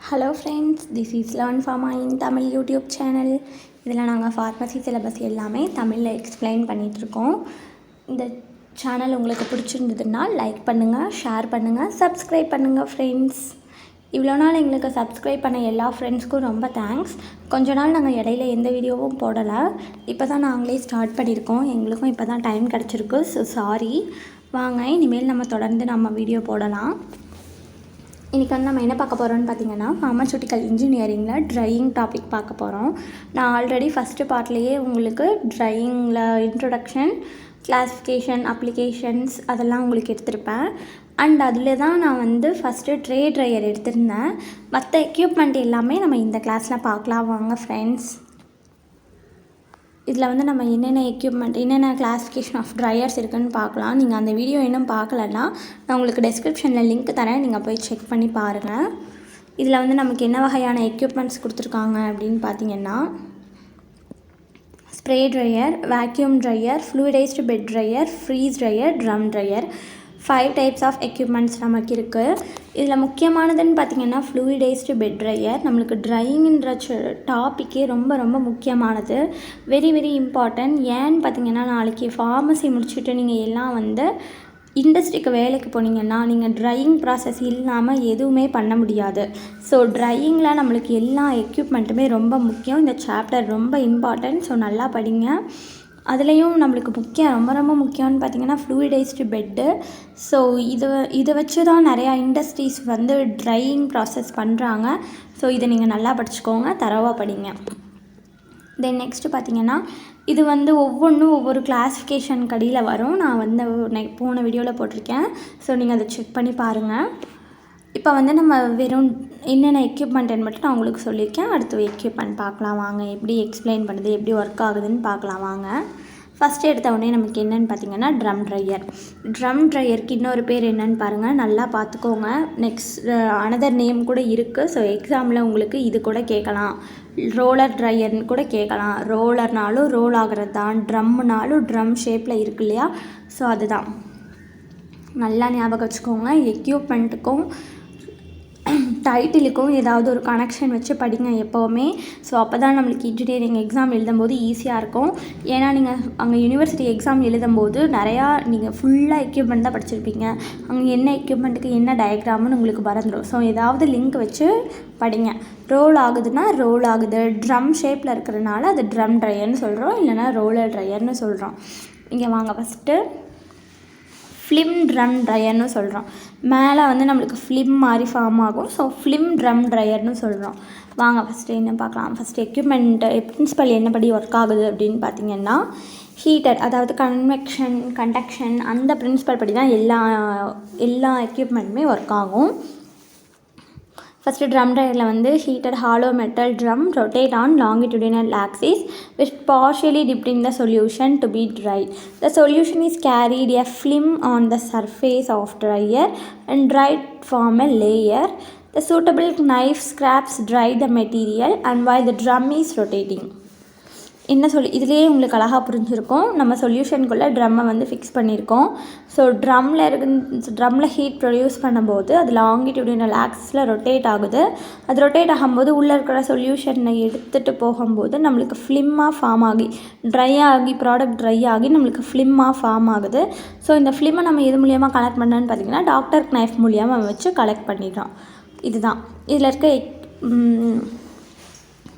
Hello friends, this is learn pharma in Tamil YouTube channel. இதில் நாங்கள் pharmacy syllabus எல்லாமே தமிழில் எக்ஸ்பிளைன் பண்ணிகிட்ருக்கோம். இந்த சேனல் உங்களுக்கு பிடிச்சிருந்ததுன்னா லைக் பண்ணுங்கள், ஷேர் பண்ணுங்கள், சப்ஸ்கிரைப் பண்ணுங்கள் ஃப்ரெண்ட்ஸ். இவ்வளோ நாள் எங்களுக்கு சப்ஸ்கிரைப் பண்ண எல்லா ஃப்ரெண்ட்ஸ்க்கும் ரொம்ப தேங்க்ஸ். கொஞ்ச நாள் நாங்கள் இடையில எந்த வீடியோவும் போடலை. இப்போ தான் நாங்களே ஸ்டார்ட் பண்ணியிருக்கோம். எங்களுக்கும் இப்போ தான் டைம் கிடச்சிருக்கு. So sorry. வாங்க, இனிமேல் நம்ம தொடர்ந்து வீடியோ போடலாம். இன்றைக்கி வந்து நம்ம என்ன பார்க்க போகிறோம்னு பார்த்தீங்கன்னா, ஃபார்மசூட்டிக்கல் இன்ஜினியரிங்கில் ட்ரையிங் டாபிக் பார்க்க போகிறோம். நான் ஆல்ரெடி ஃபஸ்ட்டு பார்ட்லேயே உங்களுக்கு ட்ரையிங்கில் இன்ட்ரொடக்ஷன், கிளாஸிஃபிகேஷன், அப்ளிகேஷன்ஸ் அதெல்லாம் உங்களுக்கு எடுத்திருப்பேன். அண்ட் அதில் தான் நான் வந்து ஃபஸ்ட்டு ட்ரையர் எடுத்திருந்தேன். மற்ற எக்யூப்மெண்ட் எல்லாமே நம்ம இந்த கிளாஸில் பார்க்கலாம். வாங்க ஃப்ரெண்ட்ஸ். இதில் வந்து நம்ம என்னென்ன எக்யூப்மெண்ட், என்னென்ன கிளாஸிஃபிகேஷன் ஆஃப் ட்ரையர்ஸ் இருக்குதுன்னு பார்க்கலாம். நீங்கள் அந்த வீடியோ இன்னும் பார்க்கலன்னா நான் உங்களுக்கு டிஸ்கிரிப்ஷனில் லிங்க் தரேன், நீங்கள் போய் செக் பண்ணி பாருங்கள். இதில் வந்து நமக்கு என்ன வகையான எக்யூப்மெண்ட்ஸ் கொடுத்துருக்காங்க அப்படின்னு பார்த்தீங்கன்னா, spray dryer, vacuum dryer, fluidized bed dryer, freeze dryer, drum dryer, 5 types of equipments நமக்கு இருக்குது. இதில் முக்கியமானதுன்னு பார்த்திங்கன்னா ஃப்ளூடைஸ்டு பெட் ட்ரையர். நம்மளுக்கு ட்ரையிங்கிற டாப்பிக்கே ரொம்ப ரொம்ப முக்கியமானது, வெரி வெரி இம்பார்ட்டன்ட். ஏன்னு பார்த்திங்கன்னா, நாளைக்கு ஃபார்மசி முடிச்சுட்டு நீங்கள் எல்லாம் வந்து இண்டஸ்ட்ரிக்கு வேலைக்கு போனீங்கன்னா நீங்கள் ட்ரையிங் ப்ராசஸ் இல்லாமல் எதுவுமே பண்ண முடியாது. ஸோ ட்ரையிங்கில் நம்மளுக்கு எல்லா எக்யூப்மெண்ட்டுமே ரொம்ப முக்கியம். இந்த சாப்டர் ரொம்ப இம்பார்ட்டன்ட். ஸோ நல்லா படிங்க. அதுலேயும் நம்மளுக்கு ரொம்ப ரொம்ப முக்கியம்னு பார்த்திங்கன்னா ஃப்ளூடைஸ்டு பெட்டு. ஸோ இதை வச்சு தான் நிறையா இண்டஸ்ட்ரீஸ் வந்து ட்ரையிங் ப்ராசஸ் பண்ணுறாங்க. ஸோ இதை நீங்கள் நல்லா படிச்சுக்கோங்க, தரவாக படிங்க. தென் நெக்ஸ்ட்டு பார்த்திங்கன்னா, இது வந்து ஒவ்வொன்றும் ஒவ்வொரு கிளாஸிஃபிகேஷன் கடியில் வரும். நான் வந்து போன வீடியோவில் போட்டிருக்கேன். ஸோ நீங்கள் அதை செக் பண்ணி பாருங்கள். இப்போ வந்து நம்ம வெறும் என்னென்ன எக்யூப்மெண்ட்டுன்னு மட்டும் நான் உங்களுக்கு சொல்லியிருக்கேன். அடுத்து எக்யூப்மெண்ட் பார்க்கலாம் வாங்க. எப்படி எக்ஸ்பிளைன் பண்ணுறது, எப்படி ஒர்க் ஆகுதுன்னு பார்க்கலாம் வாங்க. ஃபஸ்ட்டு எடுத்த உடனே நமக்கு என்னென்னு பார்த்தீங்கன்னா ட்ரம் ட்ரையர். ட்ரம் ட்ரையருக்கு இன்னொரு பேர் என்னென்னு பாருங்கள், நல்லா பார்த்துக்கோங்க. நெக்ஸ்ட் அனதர் நேம் கூட இருக்குது. ஸோ எக்ஸாமில் உங்களுக்கு இது கூட கேட்கலாம். ரோலர் ட்ரையர்னு கூட கேட்கலாம். ரோலர்னாலும் ரோல் ஆகிறது தான், ட்ரம்னாலும் ட்ரம் ஷேப்பில் இருக்கு இல்லையா, ஸோ அதுதான். நல்லா ஞாபகம் வச்சுக்கோங்க. எக்யூப்மெண்ட்டுக்கும் டைட்டிலுக்கும் ஏதாவது ஒரு கனெக்ஷன் வச்சு படிங்க எப்போவுமே. ஸோ அப்போ தான் நம்மளுக்கு இன்ஜினியரிங் எக்ஸாம் எழுதும்போது ஈஸியாக இருக்கும். ஏன்னா நீங்கள் அங்கே யூனிவர்சிட்டி எக்ஸாம் எழுதும்போது நிறையா நீங்கள் ஃபுல்லாக எக்யூப்மெண்ட் தான் படிச்சிருப்பீங்க. அங்கே என்ன எக்யூப்மெண்ட்டுக்கு என்ன டயக்ராம்னு உங்களுக்கு மறந்துடும். ஸோ ஏதாவது லிங்க் வச்சு படிங்க. ரோல் ஆகுதுன்னா ரோல் ஆகுது, ட்ரம் ஷேப்பில் இருக்கிறனால அது ட்ரம் ட்ரையர்னு சொல்கிறோம், இல்லைனா ரோலர் ட்ரையர்னு சொல்கிறோம். இங்கே வாங்க, ஃபஸ்ட்டு ஃப்ளிம் ட்ரம் ட்ரையர்னு சொல்கிறோம். மேலே வந்து நம்மளுக்கு ஃப்ளிம் மாதிரி ஃபார்ம் ஆகும். ஸோ ஃப்ளிம் ட்ரம் ட்ரையர்னு சொல்கிறோம். வாங்க ஃபஸ்ட்டு என்ன பார்க்கலாம். ஃபஸ்ட்டு எக்யூப்மெண்ட்டு பிரின்சிபல் என்னபடி ஒர்க் ஆகுது அப்படின்னு பார்த்தீங்கன்னா, ஹீட்டர், அதாவது கன்வெக்ஷன், கண்டக்ஷன், அந்த பிரின்சிபல் படி தான் எல்லா எக்யூப்மெண்ட்டுமே ஒர்க் ஆகும். ஃபஸ்ட்டு ட்ரம் ட்ரையரில் வந்து heated hollow metal drum rotate on longitudinal axis with partially dipped in the solution to be dried. The solution is carried a film on the surface of dryer and dried form a layer. The suitable knife scraps dry the material and while the drum is rotating. இதுலேயே உங்களுக்கு அழகாக புரிஞ்சிருக்கும். நம்ம சொல்யூஷனுக்குள்ளே ட்ரம்மை வந்து fix பண்ணியிருக்கோம். So ட்ரம்மில் heat produce பண்ணும்போது அது longitudinal ஆக்சிஸில் rotate ஆகுது. அது ரொட்டேட் ஆகும்போது உள்ளே இருக்கிற சொல்யூஷனை எடுத்துகிட்டு போகும்போது நம்மளுக்கு ஃப்ளிம்மாக ஃபார்ம் ஆகி ப்ராடக்ட் ட்ரை ஆகி நம்மளுக்கு ஃப்ளிம்மாக ஃபார்ம் ஆகுது. ஸோ இந்த ஃப்ளிம்மை நம்ம எது மூலியமாக கலெக்ட் பண்ணோன்னு பார்த்திங்கன்னா டாக்டர் நைஃப் மூலியமாக வச்சு கலெக்ட் பண்ணிடுறோம். இதுதான் இதில் இருக்க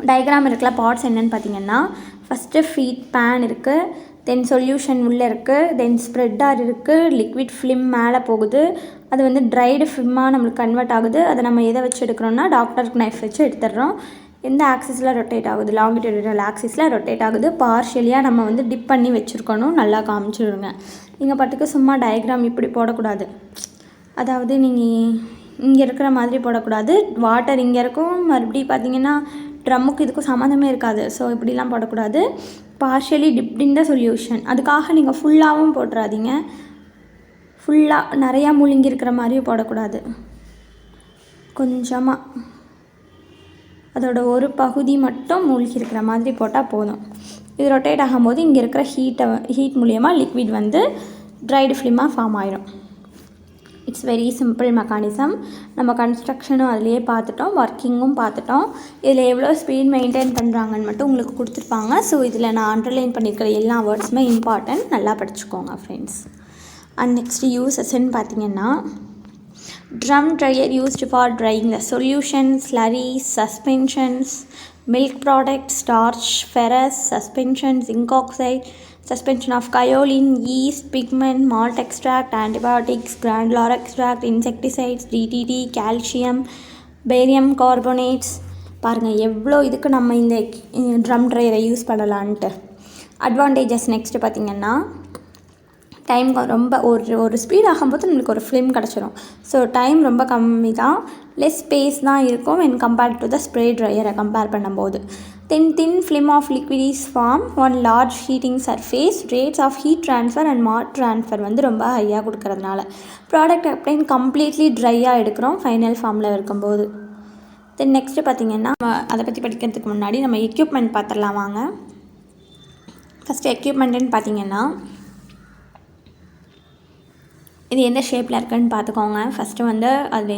டயக்ராம் இருக்கிற பார்ட்ஸ் என்னென்னு பார்த்தீங்கன்னா, ஃபஸ்ட்டு ஃபீட் பேன் இருக்குது, தென் சொல்யூஷன் உள்ளே இருக்குது, தென் ஸ்ப்ரெட்டார் இருக்குது, லிக்விட் ஃபிலிம் மேலே போகுது, அது வந்து ட்ரைடு ஃபிலிமாக நம்மளுக்கு கன்வெர்ட் ஆகுது. அதை நம்ம எதை வச்சு எடுக்கிறோன்னா டாக்டருக்கு நைஃப் வச்சு எடுத்துடுறோம். எந்த ஆக்சிஸில் ரொட்டேட் ஆகுது, லாங்கிடியூடினல் ஆக்சிஸில் ரொட்டேட் ஆகுது. பார்ஷியலியாக நம்ம வந்து டிப் பண்ணி வச்சுருக்கணும். நல்லா காமிச்சிடுங்க. நீங்கள் பாட்டுக்கு சும்மா டயக்ராம் இப்படி போடக்கூடாது. அதாவது நீங்கள் இங்கே இருக்கிற மாதிரி போடக்கூடாது. வாட்டர் இங்கே இருக்கும், மறுபடியும் பார்த்தீங்கன்னா ட்ரம்முக்கு இதுக்கும் சம்மந்தமே இருக்காது. ஸோ இப்படிலாம் போடக்கூடாது. Partially tipped in the solution. அதுக்காக நீங்கள் ஃபுல்லாகவும் போட்டுறாதீங்க. ஃபுல்லாக நிறையா மூழ்கி இருக்கிற மாதிரியும் போடக்கூடாது. கொஞ்சமாக அதோட ஒரு பகுதி மட்டும் மூழ்கி இருக்கிற மாதிரி போட்டால் போதும். இது ரொட்டேட் ஆகும்போது இங்கே இருக்கிற ஹீட் மூலியமாக லிக்விட் வந்து ட்ரைடு ஃபிலிமாக ஃபார்ம் ஆயிடும். It's very simple mechanism. நம்ம கன்ஸ்ட்ரக்ஷனும் அதிலேயே பார்த்துட்டோம், ஒர்க்கிங்கும் பார்த்துட்டோம். இதில் எவ்வளோ ஸ்பீட் மெயின்டைன் பண்ணுறாங்கன்னு மட்டும் உங்களுக்கு கொடுத்துருப்பாங்க. ஸோ இதில் நான் அண்டர்லைன் பண்ணியிருக்கிற எல்லா வேர்ட்ஸுமே இம்பார்ட்டன்ட், நல்லா படிச்சுக்கோங்க ஃப்ரெண்ட்ஸ். அண்ட் நெக்ஸ்ட்டு யூசஸ்ன்னு பார்த்தீங்கன்னா, drum dryer used for drying the solutions, slurries, suspensions, milk products, starch, ferrous, suspension, zinc oxide, suspension of kaolin, yeast, pigment, malt extract, antibiotics, granular extract, insecticides, DDT, calcium, barium carbonates. பாருங்கள் எவ்வளோ இதுக்கு நம்ம இந்த drum ட்ரையரை use பண்ணலான்ட்டு. Advantages next பார்த்திங்கன்னா, time ரொம்ப ஒரு speed ஆகும்போது நம்மளுக்கு ஒரு ஃபிலிம் கிடச்சிரும். ஸோ டைம் ரொம்ப கம்மி தான், லெஸ் ஸ்பேஸ் தான் இருக்கும் when compared to the spray ட்ரையரை கம்பேர் பண்ணும்போது. thin film of liquid is formed on large heating surface. Rates of heat transfer and mass transfer வந்து ரொம்ப ஹையாக கொடுக்கறதுனால ப்ராடக்ட் அப்படின் கம்ப்ளீட்லி ட்ரையாக எடுக்கிறோம் ஃபைனல் ஃபார்மில் இருக்கும்போது. தென் நெக்ஸ்ட்டு பார்த்திங்கன்னா, அதை பற்றி படிக்கிறதுக்கு முன்னாடி நம்ம எக்யூப்மெண்ட் பார்த்துடலாம் வாங்க. ஃபஸ்ட்டு எக்யூப்மெண்ட்டுன்னு பார்த்திங்கன்னா, இது எந்த ஷேப்பில் இருக்குதுன்னு பார்த்துக்கோங்க. ஃபஸ்ட்டு வந்து அதில்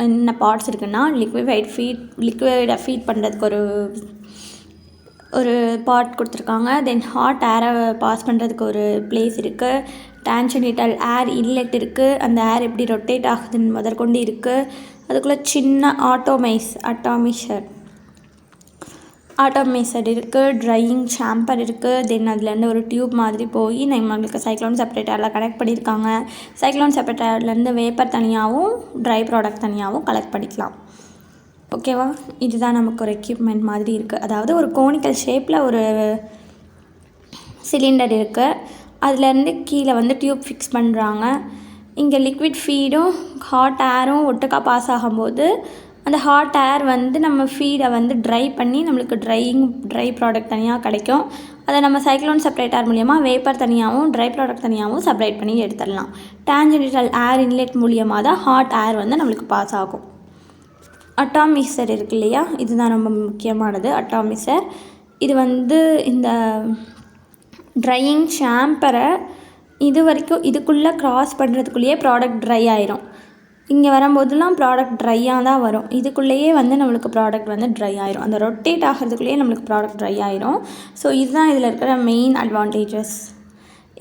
என்ன பார்ட்ஸ் இருக்குன்னா, லிக்விடை ஃபீட் பண்ணுறதுக்கு ஒரு பார்ட் கொடுத்துருக்காங்க. தென் ஹாட் ஏரை பாஸ் பண்ணுறதுக்கு ஒரு பிளேஸ் இருக்குது. டான்ஜெனிட்டல் ஏர் இன்லெட் இருக்குது, அந்த ஏர் எப்படி ரொட்டேட் ஆகுதுன்னு முதற்கொண்டு இருக்குது. அதுக்குள்ளே சின்ன ஆட்டோமேசர் இருக்குது. ட்ரையிங் சாம்பர் இருக்குது. தென் அதுலேருந்து ஒரு டியூப் மாதிரி போய் நம்மளுக்கு சைக்ளோன் செப்பரேட்டரில் கனெக்ட் பண்ணியிருக்காங்க. சைக்ளோன் செப்பரேட்டர்லேருந்து வேப்பர் தனியாகவும் ட்ரை ப்ராடக்ட் தனியாகவும் கலெக்ட் பண்ணிக்கலாம். ஓகேவா? இதுதான் நமக்கு ஒரு எக்யூப்மெண்ட் மாதிரி இருக்குது. அதாவது ஒரு கோனிக்கல் ஷேப்பில் ஒரு சிலிண்டர் இருக்குது. அதுலேருந்து கீழே வந்து டியூப் ஃபிக்ஸ் பண்ணுறாங்க. இங்கே லிக்விட் ஃபீடும் ஹாட் ஏரும் ஒட்டுக்கா பாஸ் ஆகும்போது அந்த ஹாட் ஏர் வந்து நம்ம ஃபீடை வந்து ட்ரை பண்ணி நம்மளுக்கு ட்ரை ப்ராடக்ட் தனியாக கிடைக்கும். அதை நம்ம சைக்ளோன் செப்பரேட்டர் மூலியமாக வேப்பர் தனியாகவும் ட்ரை ப்ராடக்ட் தனியாகவும் செப்பரேட் பண்ணி எடுத்துடலாம். டான்ஜெனிட்டல் ஏர் இன்லெட் மூலியமாக தான் ஹாட் ஏர் வந்து நம்மளுக்கு பாஸ் ஆகும். அட்டாமிசர் இருக்கு இல்லையா, இதுதான் ரொம்ப முக்கியமானது. அட்டாமிசர் இது வந்து இந்த ட்ரையிங் ஷாம்பரை இதுக்குள்ளே க்ராஸ் பண்ணுறதுக்குள்ளேயே ப்ராடக்ட் ட்ரை ஆயிரும். இங்கே வரும்போதெல்லாம் ப்ராடக்ட் ட்ரையாக தான் வரும். இதுக்குள்ளேயே வந்து நம்மளுக்கு ப்ராடக்ட் வந்து ட்ரை ஆயிரும். அந்த ரொட்டேட் ஆகிறதுக்குள்ளேயே நம்மளுக்கு ப்ராடக்ட் ட்ரை ஆயிரும். ஸோ இதுதான் இதில் இருக்கிற மெயின் அட்வான்டேஜஸ்.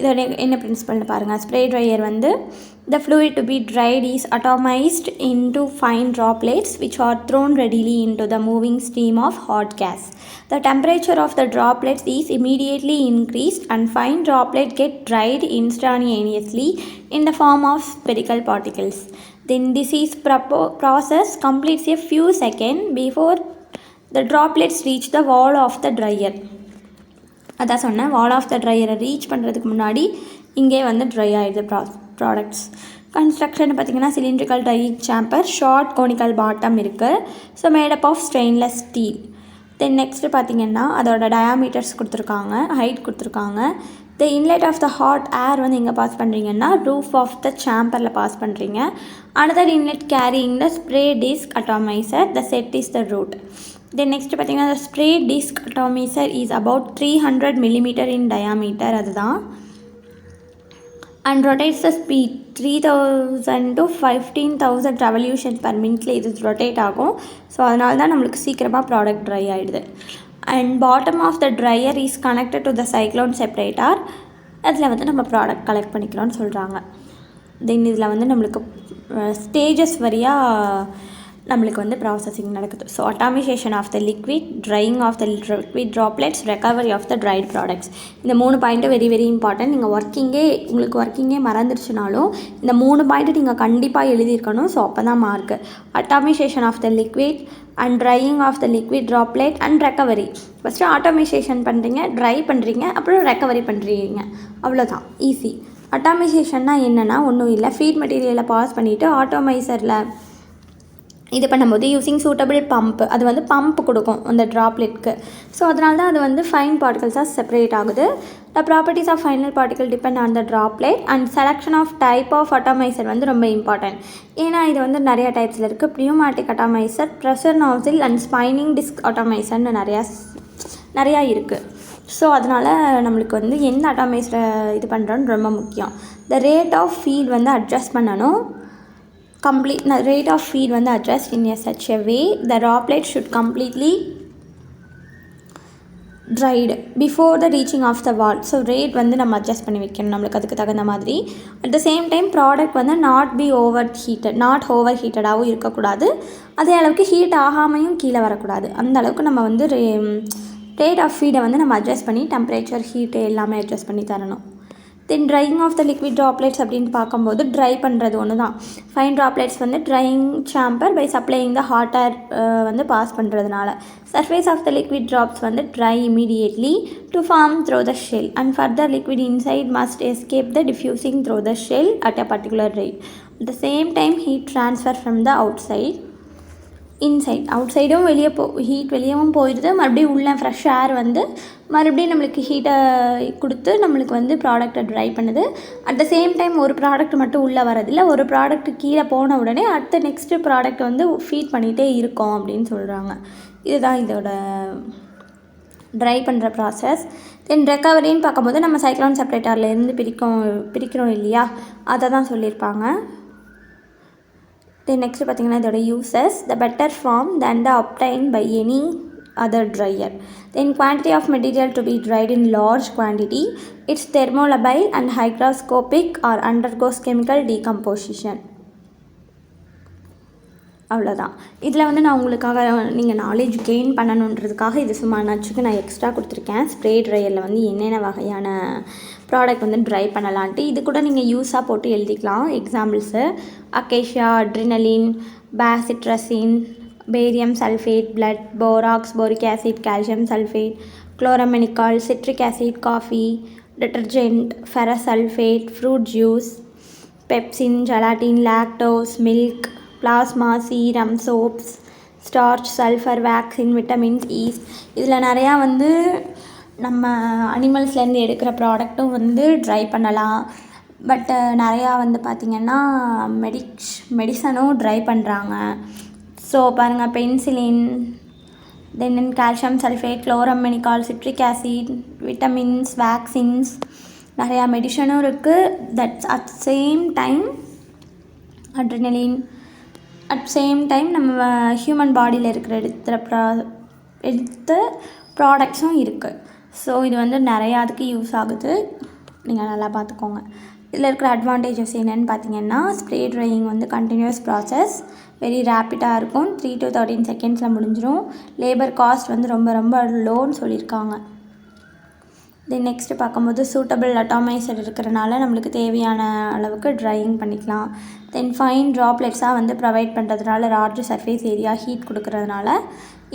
இதோட என்ன பிரின்சிபல்னு பாருங்கள். ஸ்ப்ரே ட்ரையர் வந்து the fluid to be dried is atomized into fine droplets which are thrown readily into the moving stream of hot gas. The temperature of the droplets is immediately increased and fine droplets get dried instantaneously in the form of spherical particles. Then this is process completes a few seconds before the droplets reach the wall of the dryer. அதான் சொன்னேன், வால் of the ட்ரையரை reach பண்ணுறதுக்கு முன்னாடி இங்கே வந்து dry ஆகிடுது products. Construction பார்த்திங்கன்னா, cylindrical drying chamber, short conical bottom இருக்குது. So made up of stainless steel. Then next பார்த்திங்கன்னா அதோட டயாமீட்டர்ஸ் கொடுத்துருக்காங்க, ஹைட் கொடுத்துருக்காங்க. The inlet of the hot air வந்து எங்கே பாஸ் பண்ணுறீங்கன்னா, ரூஃப் ஆஃப் த சாம்பரில் பாஸ் பண்ணுறீங்க. Another inlet carrying the spray disc atomizer, the set is the root. Then next பார்த்திங்கன்னா, the spray disc atomizer is about 300 mm in diameter, அதுதான். and rotates the speed 3000 to 15000 revolutions per minute இது rotate ஆகும். So அதனால தான் நம்மளுக்கு சீக்கிரமாக product dry ஆகிடுது. And bottom of the dryer is connected to the cyclone separator. அதில் வந்து நம்ம ப்ராடக்ட் கலெக்ட் பண்ணிக்கிறோன்னு சொல்கிறாங்க. தென் இதில் வந்து நம்மளுக்கு ஸ்டேஜஸ் வழியாக நம்மளுக்கு வந்து ப்ராசஸிங் நடக்குது. So atomization of the liquid, drying of the liquid droplets, recovery of the dried products. இந்த 3 பாயிண்ட்டும் வெரி வெரி இம்பார்ட்டன்ட். நீங்கள் உங்களுக்கு ஒர்க்கிங்கே மறந்துருச்சுனாலும் இந்த 3 பாயிண்ட்டு நீங்கள் கண்டிப்பாக எழுதியிருக்கணும். ஸோ அப்போ தான் mark. Atomization of the liquid and drying of the liquid droplet and recovery. First atomization பண்ணுறீங்க, ட்ரை பண்ணுறீங்க, அப்புறம் ரெக்கவரி பண்ணுறீங்க. அவ்வளோதான், ஈஸி. அட்டாமிசேஷன்னா என்னென்னா ஒன்றும் இல்லை, ஃபீட் மெட்டீரியலை பாஸ் பண்ணிவிட்டு ஆட்டோமைசரில் இது பண்ணும்போது யூஸிங் சூட்டபிள் பம்ப், அது வந்து பம்ப் கொடுக்கும் அந்த ட்ராப்லெட்க்கு. ஸோ அதனால தான் அது வந்து ஃபைன் பார்ட்டிகல்ஸாக செப்பரேட் ஆகுது. The properties of final particle depend on the droplet. And selection of type of atomizer வந்து ரொம்ப இம்பார்ட்டன்ட். ஏன்னா இது வந்து நிறையா டைப்ஸில் இருக்குது. Pneumatic atomizer, pressure nozzle and spinning disc அட்டாமைசர்னு நிறையா இருக்குது. ஸோ அதனால் நம்மளுக்கு வந்து எந்த அட்டாமைசரை இது பண்ணுறோன்னு ரொம்ப முக்கியம். த ரேட் ஆஃப் ஃபீட் வந்து அட்ஜஸ்ட் பண்ணணும். rate of feed வந்து adjust in a such a way the droplet should completely dried before the reaching of the wall. So rate வந்து நம்ம அட்ஜஸ்ட் பண்ணி வைக்கணும் நம்மளுக்கு அதுக்கு தகுந்த மாதிரி. At the same time product வந்து நாட் ஓவர் ஹீட்டடாகவும் இருக்கக்கூடாது, அதே அளவுக்கு ஹீட் ஆகாமையும் கீழே வரக்கூடாது. அந்த அளவுக்கு நம்ம வந்து ரேட் ஆஃப் ஃபீடை வந்து நம்ம அட்ஜஸ்ட் பண்ணி டெம்பரேச்சர் ஹீட்டு எல்லாமே அட்ஜஸ்ட் பண்ணி தரணும். Then drying of the liquid droplets அப்படின்னு பார்க்கும்போது ட்ரை பண்ணுறது ஒன்று தான். ஃபைன் ட்ராப்லெட்ஸ் வந்து drying chamber by supplying the hot air வந்து பாஸ் பண்ணுறதுனால. Surface of the liquid drops வந்து dry immediately to form through the shell and further liquid inside must escape the diffusing through the shell at a particular rate. At the same time heat transfer from the out சைடும் heat வெளியவும் போயிடுது, மறுபடியும் உள்ள fresh air வந்து மறுபடியும் நம்மளுக்கு ஹீட்டை கொடுத்து நம்மளுக்கு வந்து ப்ராடக்டை ட்ரை பண்ணுது. அட் த சேம் டைம் ஒரு ப்ராடக்ட் மட்டும் உள்ளே வரதில்லை, ஒரு ப்ராடக்ட் கீழே போன உடனே அடுத்த நெக்ஸ்ட்டு ப்ராடக்ட் வந்து ஃபீட் பண்ணிகிட்டே இருக்கோம் அப்படின்னு சொல்கிறாங்க. இதுதான் இதோட ட்ரை பண்ணுற ப்ராசஸ். தென் ரெக்கவரின்னு பார்க்கும்போது நம்ம சைக்ளோன் செப்பரேட்டர்லேருந்து பிரிக்கிறோம் இல்லையா, அதை தான் சொல்லியிருப்பாங்க. தென் நெக்ஸ்ட்டு பார்த்திங்கன்னா இதோட uses. The better form than the obtained by any other dryer. Then quantity of material to be dried in large quantity. It's thermolabile and hygroscopic or undergoes chemical decomposition. அவ்வளோதான். இதில் வந்து நான் உங்களுக்காக நீங்கள் நாலேஜ் கெயின் பண்ணணுன்றதுக்காக இது சும்மா நச்சுக்கு நான் extra கொடுத்துருக்கேன். ஸ்ப்ரே ட்ரையரில் வந்து என்னென்ன வகையான ப்ராடக்ட் வந்து ட்ரை பண்ணலான்ட்டு. இது கூட நீங்கள் யூஸாக போட்டு எழுதிக்கலாம். Examples acacia, adrenaline, bacitracin, barium sulphate, blood, borax, boric acid, calcium sulphate, chloramphenicol, citric acid, coffee, detergent, ferrous sulphate, fruit juice, pepsin, gelatin, lactose, milk, plasma, serum, soaps, starch, sulphur, vaccine, vitamins, yeast. இதில் நிறையா வந்து நம்ம அனிமல்ஸ்லேருந்து எடுக்கிற ப்ராடக்ட்டும் வந்து dry பண்ணலாம். பட்டு நிறையா வந்து பார்த்திங்கன்னா மெடிசனும் ட்ரை பண்ணுறாங்க. ஸோ பாருங்கள், penicillin, then calcium sulphate, chloramphenicol, citric acid, vitamins, vaccines, நிறையா மெடிசனும் இருக்குது. That's at same time adrenaline, at same time நம்ம ஹியூமன் பாடியில் இருக்கிற எடுத்த ப்ராடக்ட்ஸும் இருக்குது. ஸோ இது வந்து நிறையா அதுக்கு யூஸ் ஆகுது, நீங்கள் நல்லா பார்த்துக்கோங்க. இதில் இருக்கிற அட்வான்டேஜஸ் என்னென்னு பார்த்தீங்கன்னா, ஸ்ப்ரே ட்ரையிங் வந்து கண்டினியூஸ் ப்ராசஸ், வெரி ரேப்பிடாக இருக்கும், 3 to 13 செகண்ட்ஸில் முடிஞ்சிடும். லேபர் காஸ்ட் வந்து ரொம்ப ரொம்ப லோன்னு சொல்லியிருக்காங்க. தென் நெக்ஸ்ட்டு பார்க்கும்போது சூட்டபிள் அட்டாமைசர் இருக்கிறனால நம்மளுக்கு தேவையான அளவுக்கு ட்ரையிங் பண்ணிக்கலாம். தென் ஃபைன் ட்ராப்லெட்ஸாக வந்து ப்ரொவைட் பண்ணுறதுனால லார்ஜ் சர்ஃபேஸ் ஏரியா ஹீட் கொடுக்கறதுனால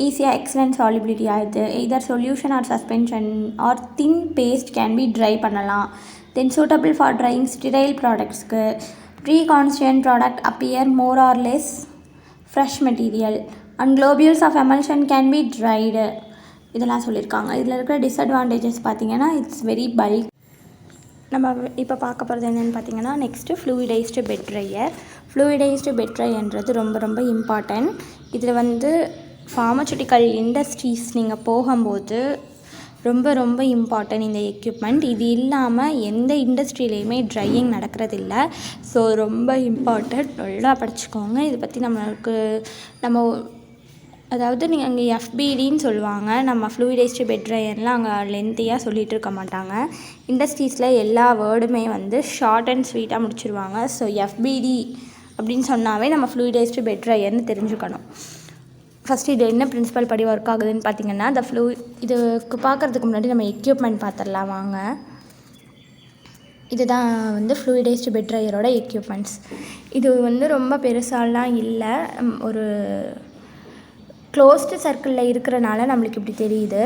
ஈஸியாக எக்ஸலன்ட் சாலிபிலிட்டி ஆகிடுது. Either solution or suspension or thin paste can be dry பண்ணலாம். Then suitable for drying sterile ப்ராடக்ட்ஸ்க்கு pre constituent product appear more or less fresh material and globules of emulsion can be dried. இதெல்லாம் சொல்லியிருக்காங்க. இதில் இருக்கிற disadvantages பார்த்திங்கன்னா, it's very bulk. நம்ம இப்போ பார்க்க போகிறது என்னென்னு பார்த்தீங்கன்னா, next fluidized bed dryer. Fluidized bed ட்ரையர்ன்றது ரொம்ப ரொம்ப இம்பார்ட்டன்ட். இதில் வந்து ஃபார்மசூட்டிக்கல் இண்டஸ்ட்ரீஸ் நீங்கள் போகும்போது ரொம்ப ரொம்ப இம்பார்ட்டன்ட் இந்த எக்யூப்மெண்ட். இது இல்லாமல் எந்த இண்டஸ்ட்ரியிலையுமே ட்ரையிங் நடக்கிறதில்ல. ஸோ ரொம்ப இம்பார்ட்டன்ட், நல்லா படிச்சுக்கோங்க. இதை பற்றி நம்ம அதாவது நீங்கள் அங்கே எஃபிடின்னு சொல்லுவாங்க. நம்ம ஃப்ளூயிடைஸ்டு பெட் ட்ரையர்லாம் அங்கே லென்த்தியாக சொல்லிகிட்டு இருக்க மாட்டாங்க. இண்டஸ்ட்ரீஸில் எல்லா வேர்டுமே வந்து ஷார்ட் அண்ட் ஸ்வீட்டாக முடிச்சிருவாங்க. ஸோ எஃபிடி அப்படின்னு சொன்னாவே நம்ம ஃப்ளூயிடைஸ்டு பெட் ட்ரையர்னு தெரிஞ்சுக்கணும். ஃபஸ்ட்டு இது என்ன பிரின்சிபல் படி ஒர்க் ஆகுதுன்னு பார்த்தீங்கன்னா, இதுக்கு பார்க்குறதுக்கு முன்னாடி நம்ம எக்யூப்மெண்ட் பார்த்துடலாம் வாங்க. இதுதான் வந்து ஃப்ளூயிடைஸ்டு பெட் ட்ரையரோட எக்யூப்மெண்ட்ஸ். இது வந்து ரொம்ப பெருசாலாம் இல்லை, ஒரு க்ளோஸ்டு சர்க்கிளில் இருக்கிறனால நம்மளுக்கு இப்படி தெரியுது.